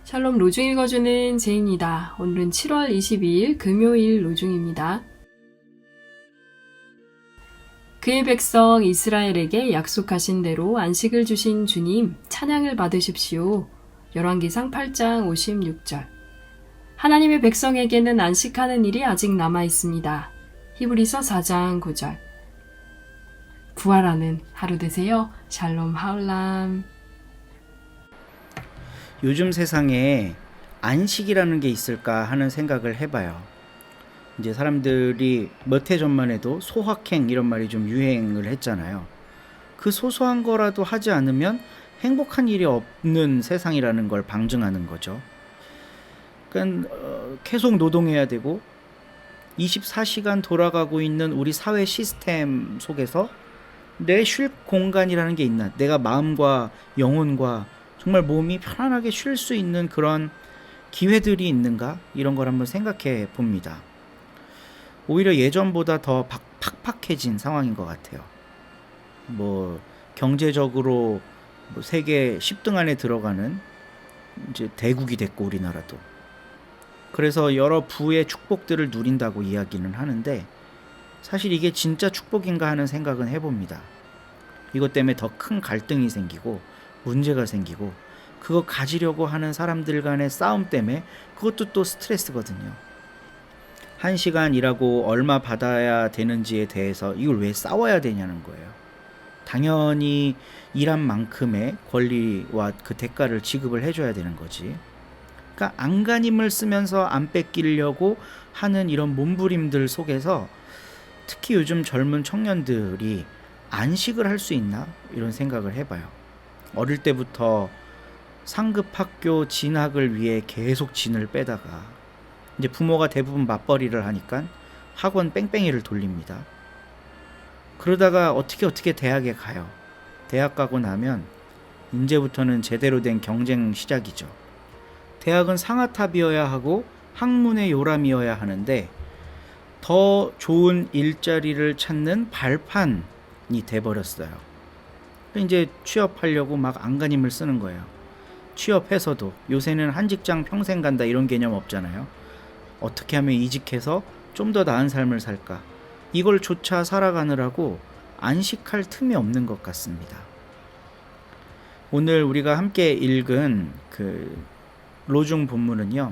샬롬 로중 읽어주는 제인이다. 오늘은 7월 22일 금요일 로중입니다. 그의 백성 이스라엘에게 약속하신 대로 안식을 주신 주님 찬양을 받으십시오. 열왕기상 8장 56절. 하나님의 백성에게는 안식하는 일이 아직 남아 있습니다. 히브리서 4장 9절. 부활하는 하루 되세요. 샬롬 하울람. 요즘 세상에 안식이라는 게 있을까 하는 생각을 해봐요. 이제 사람들이 몇 해 전만 해도 소확행 이런 말이 좀 유행을 했잖아요. 그 소소한 거라도 하지 않으면 행복한 일이 없는 세상이라는 걸 방증하는 거죠. 그러니까 계속 노동해야 되고 24시간 돌아가고 있는 우리 사회 시스템 속에서 내 쉴 공간이라는 게 있나? 내가 마음과 영혼과 정말 몸이 편안하게 쉴 수 있는 그런 기회들이 있는가? 이런 걸 한번 생각해 봅니다. 오히려 예전보다 더 팍팍해진 상황인 것 같아요. 경제적으로 세계 10등 안에 들어가는 이제 대국이 됐고 우리나라도. 그래서 여러 부의 축복들을 누린다고 이야기는 하는데 사실 이게 진짜 축복인가 하는 생각은 해봅니다. 이것 때문에 더 큰 갈등이 생기고 문제가 생기고 그거 가지려고 하는 사람들 간의 싸움 때문에 그것도 또 스트레스거든요. 1시간 일하고 얼마 받아야 되는지에 대해서 이걸 왜 싸워야 되냐는 거예요. 당연히 일한 만큼의 권리와 그 대가를 지급을 해줘야 되는 거지. 그러니까 안간힘을 쓰면서 안 뺏기려고 하는 이런 몸부림들 속에서 특히 요즘 젊은 청년들이 안식을 할 수 있나? 이런 생각을 해봐요. 어릴 때부터 상급학교 진학을 위해 계속 진을 빼다가 이제 부모가 대부분 맞벌이를 하니까 학원 뺑뺑이를 돌립니다. 그러다가 어떻게 대학에 가요. 대학 가고 나면 이제부터는 제대로 된 경쟁 시작이죠. 대학은 상아탑이어야 하고 학문의 요람이어야 하는데 더 좋은 일자리를 찾는 발판이 돼버렸어요. 이제 취업하려고 막 안간힘을 쓰는 거예요. 취업해서도 요새는 한 직장 평생 간다 이런 개념 없잖아요. 어떻게 하면 이직해서 좀 더 나은 삶을 살까? 이걸 조차 살아가느라고 안식할 틈이 없는 것 같습니다. 오늘 우리가 함께 읽은 그 로중 본문은요.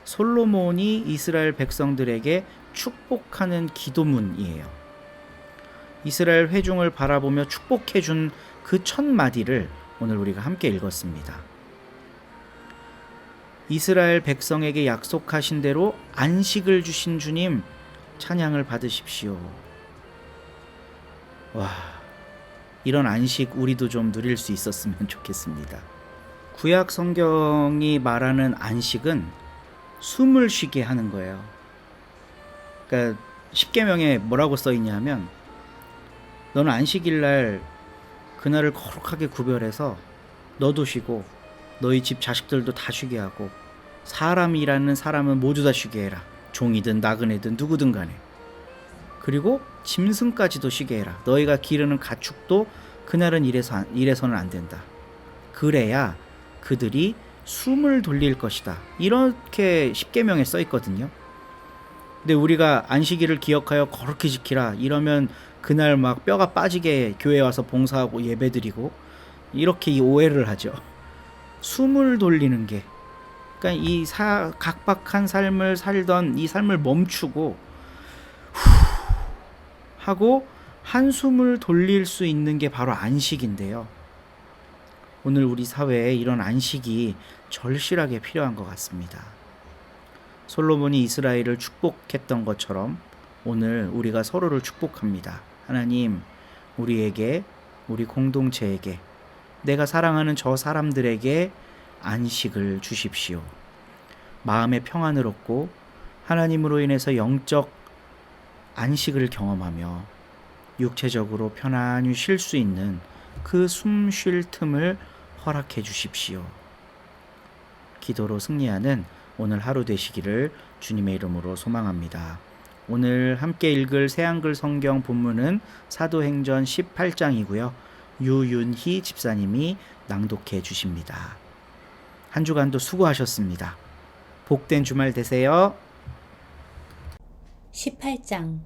솔로몬이 이스라엘 백성들에게 축복하는 기도문이에요. 이스라엘 회중을 바라보며 축복해준 그 첫 마디를 오늘 우리가 함께 읽었습니다. 이스라엘 백성에게 약속하신 대로 안식을 주신 주님 찬양을 받으십시오. 와, 이런 안식 우리도 좀 누릴 수 있었으면 좋겠습니다. 구약 성경이 말하는 안식은 숨을 쉬게 하는 거예요. 그러니까 십계명에 뭐라고 써 있냐면 너는 안식일날 그날을 거룩하게 구별해서 너도 쉬고 너희 집 자식들도 다 쉬게 하고 사람이라는 사람은 모두 다 쉬게 해라. 종이든 나그네든 누구든 간에. 그리고 짐승까지도 쉬게 해라. 너희가 기르는 가축도 그날은 이래서는 안 된다. 그래야 그들이 숨을 돌릴 것이다. 이렇게 십계명에 써 있거든요. 근데 우리가 안식일을 기억하여 거룩히 지키라 이러면 그날 막 뼈가 빠지게 교회 와서 봉사하고 예배드리고 이렇게 이 오해를 하죠. 숨을 돌리는 게 그러니까 이 각박한 삶을 살던 이 삶을 멈추고 후 하고 한숨을 돌릴 수 있는 게 바로 안식인데요. 오늘 우리 사회에 이런 안식이 절실하게 필요한 것 같습니다. 솔로몬이 이스라엘을 축복했던 것처럼 오늘 우리가 서로를 축복합니다. 하나님, 우리에게, 우리 공동체에게, 내가 사랑하는 저 사람들에게 안식을 주십시오. 마음의 평안을 얻고 하나님으로 인해서 영적 안식을 경험하며 육체적으로 편안히 쉴 수 있는 그 숨 쉴 틈을 허락해 주십시오. 기도로 승리하는 오늘 하루 되시기를 주님의 이름으로 소망합니다. 오늘 함께 읽을 새한글 성경 본문은 사도행전 18장이고요. 유윤희 집사님이 낭독해 주십니다. 한 주간도 수고하셨습니다. 복된 주말 되세요. 18장.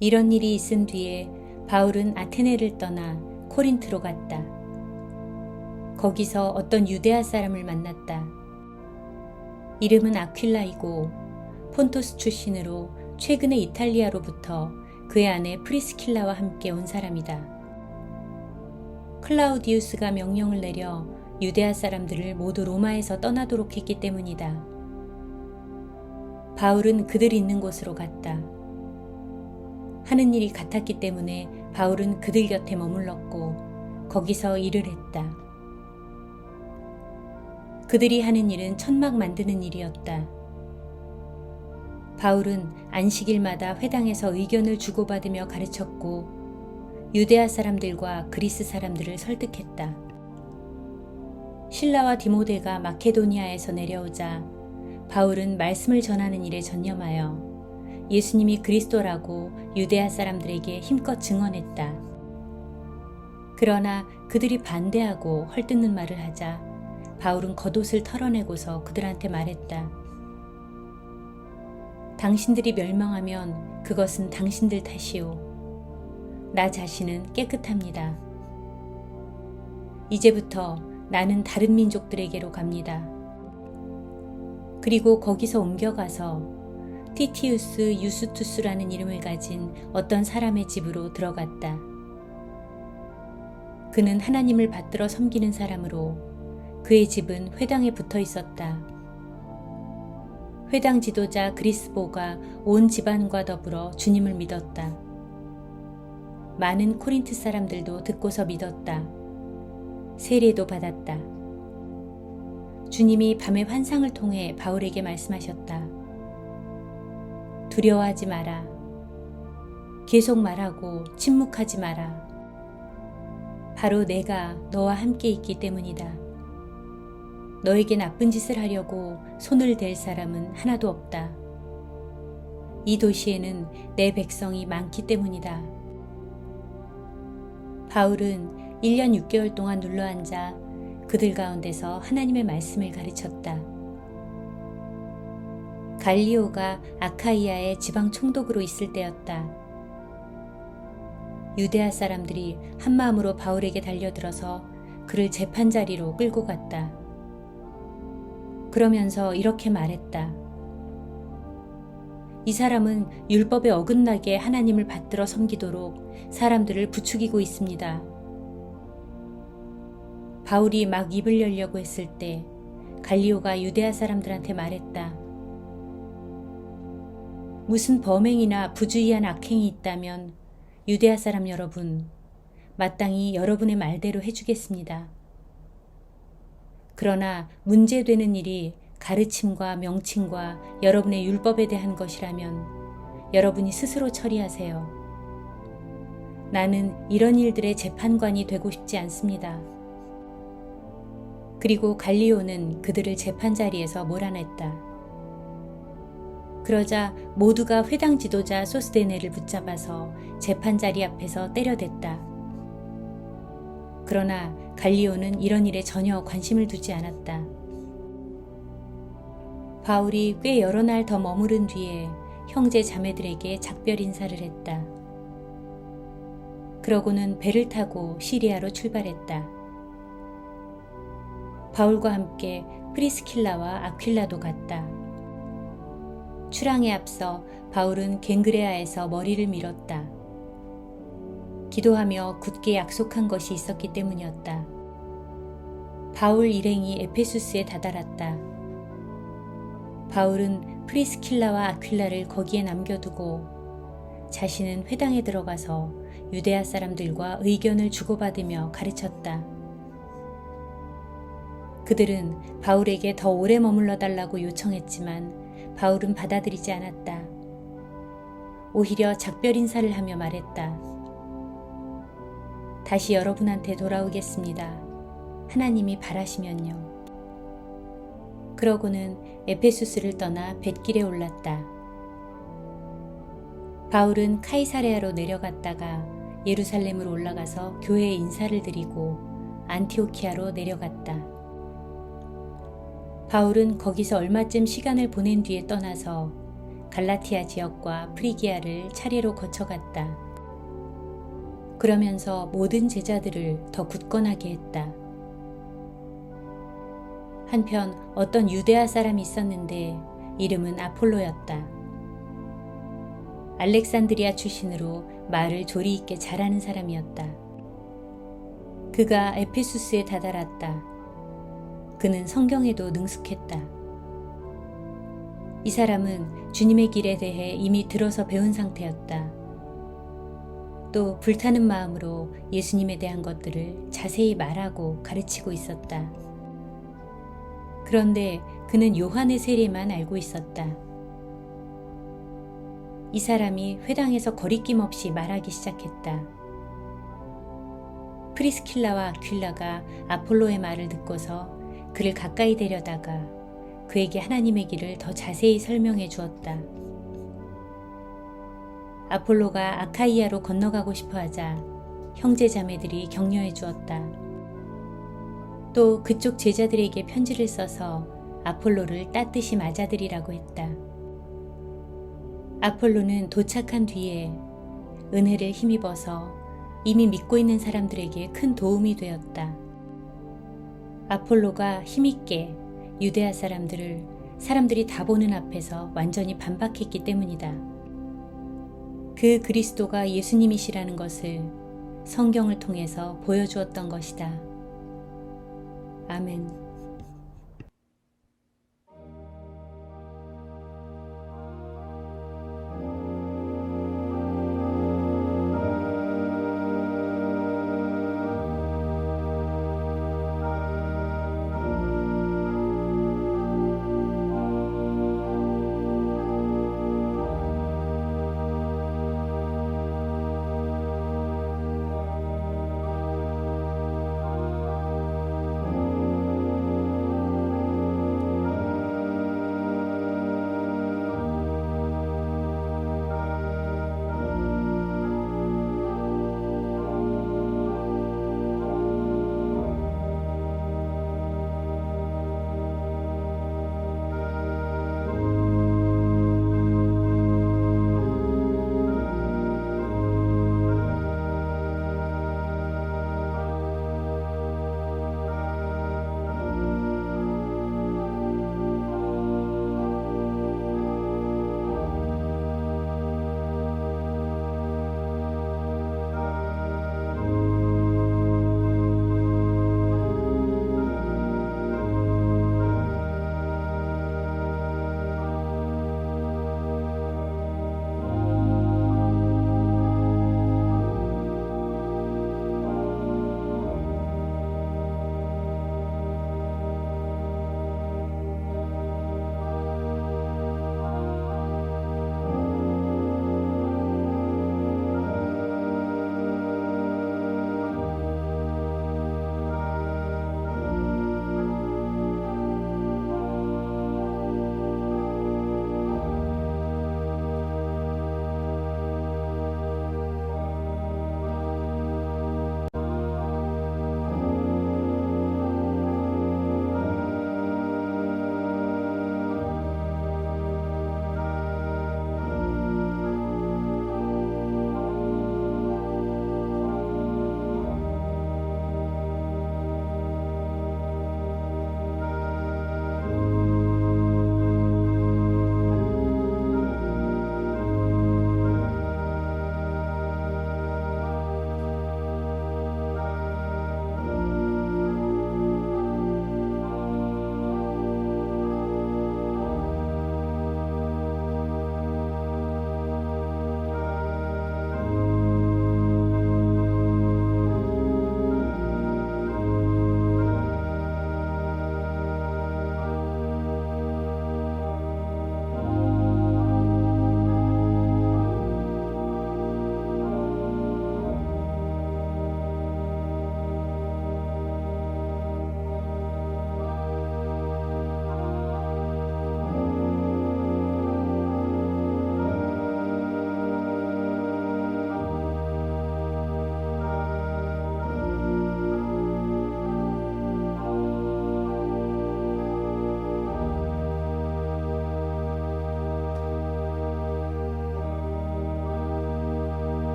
이런 일이 있은 뒤에 바울은 아테네를 떠나 코린트로 갔다. 거기서 어떤 유대아 사람을 만났다. 이름은 아퀼라이고 폰토스 출신으로 최근에 이탈리아로부터 그의 아내 프리스킬라와 함께 온 사람이다. 클라우디우스가 명령을 내려 유대아 사람들을 모두 로마에서 떠나도록 했기 때문이다. 바울은 그들이 있는 곳으로 갔다. 하는 일이 같았기 때문에 바울은 그들 곁에 머물렀고 거기서 일을 했다. 그들이 하는 일은 천막 만드는 일이었다. 바울은 안식일마다 회당에서 의견을 주고받으며 가르쳤고 유대아 사람들과 그리스 사람들을 설득했다. 실라와 디모데가 마케도니아에서 내려오자 바울은 말씀을 전하는 일에 전념하여 예수님이 그리스도라고 유대아 사람들에게 힘껏 증언했다. 그러나 그들이 반대하고 헐뜯는 말을 하자 바울은 겉옷을 털어내고서 그들한테 말했다. 당신들이 멸망하면 그것은 당신들 탓이오. 나 자신은 깨끗합니다. 이제부터 나는 다른 민족들에게로 갑니다. 그리고 거기서 옮겨가서 티티우스 유스투스라는 이름을 가진 어떤 사람의 집으로 들어갔다. 그는 하나님을 받들어 섬기는 사람으로 그의 집은 회당에 붙어 있었다. 회당 지도자 그리스보가 온 집안과 더불어 주님을 믿었다. 많은 코린트 사람들도 듣고서 믿었다. 세례도 받았다. 주님이 밤의 환상을 통해 바울에게 말씀하셨다. 두려워하지 마라. 계속 말하고 침묵하지 마라. 바로 내가 너와 함께 있기 때문이다. 너에게 나쁜 짓을 하려고 손을 댈 사람은 하나도 없다. 이 도시에는 내 백성이 많기 때문이다. 바울은 1년 6개월 동안 눌러앉아 그들 가운데서 하나님의 말씀을 가르쳤다. 갈리오가 아카이아의 지방 총독으로 있을 때였다. 유대아 사람들이 한마음으로 바울에게 달려들어서 그를 재판자리로 끌고 갔다. 그러면서 이렇게 말했다. 이 사람은 율법에 어긋나게 하나님을 받들어 섬기도록 사람들을 부추기고 있습니다. 바울이 막 입을 열려고 했을 때 갈리오가 유대아 사람들한테 말했다. 무슨 범행이나 부주의한 악행이 있다면 유대아 사람 여러분, 마땅히 여러분의 말대로 해주겠습니다. 그러나 문제되는 일이 가르침과 명칭과 여러분의 율법에 대한 것이라면 여러분이 스스로 처리하세요. 나는 이런 일들의 재판관이 되고 싶지 않습니다. 그리고 갈리오는 그들을 재판자리에서 몰아냈다. 그러자 모두가 회당 지도자 소스데네를 붙잡아서 재판자리 앞에서 때려댔다. 그러나 갈리오는 이런 일에 전혀 관심을 두지 않았다. 바울이 꽤 여러 날 더 머무른 뒤에 형제 자매들에게 작별 인사를 했다. 그러고는 배를 타고 시리아로 출발했다. 바울과 함께 프리스킬라와 아퀼라도 갔다. 출항에 앞서 바울은 갱그레아에서 머리를 밀었다. 기도하며 굳게 약속한 것이 있었기 때문이었다. 바울 일행이 에페수스에 다다랐다. 바울은 프리스킬라와 아퀼라를 거기에 남겨두고 자신은 회당에 들어가서 유대아 사람들과 의견을 주고받으며 가르쳤다. 그들은 바울에게 더 오래 머물러 달라고 요청했지만 바울은 받아들이지 않았다. 오히려 작별 인사를 하며 말했다. 다시 여러분한테 돌아오겠습니다. 하나님이 바라시면요. 그러고는 에페수스를 떠나 뱃길에 올랐다. 바울은 카이사레아로 내려갔다가 예루살렘으로 올라가서 교회에 인사를 드리고 안티오키아로 내려갔다. 바울은 거기서 얼마쯤 시간을 보낸 뒤에 떠나서 갈라티아 지역과 프리기아를 차례로 거쳐갔다. 그러면서 모든 제자들을 더 굳건하게 했다. 한편 어떤 유대아 사람이 있었는데 이름은 아폴로였다. 알렉산드리아 출신으로 말을 조리 있게 잘하는 사람이었다. 그가 에페수스에 다다랐다. 그는 성경에도 능숙했다. 이 사람은 주님의 길에 대해 이미 들어서 배운 상태였다. 또 불타는 마음으로 예수님에 대한 것들을 자세히 말하고 가르치고 있었다. 그런데 그는 요한의 세례만 알고 있었다. 이 사람이 회당에서 거리낌 없이 말하기 시작했다. 프리스킬라와 아퀴라가 아폴로의 말을 듣고서 그를 가까이 데려다가 그에게 하나님의 길을 더 자세히 설명해 주었다. 아폴로가 아카이아로 건너가고 싶어 하자 형제 자매들이 격려해 주었다. 또 그쪽 제자들에게 편지를 써서 아폴로를 따뜻이 맞아들이라고 했다. 아폴로는 도착한 뒤에 은혜를 힘입어서 이미 믿고 있는 사람들에게 큰 도움이 되었다. 아폴로가 힘있게 유대아 사람들이 다 보는 앞에서 완전히 반박했기 때문이다. 그 그리스도가 예수님이시라는 것을 성경을 통해서 보여주었던 것이다. 아멘.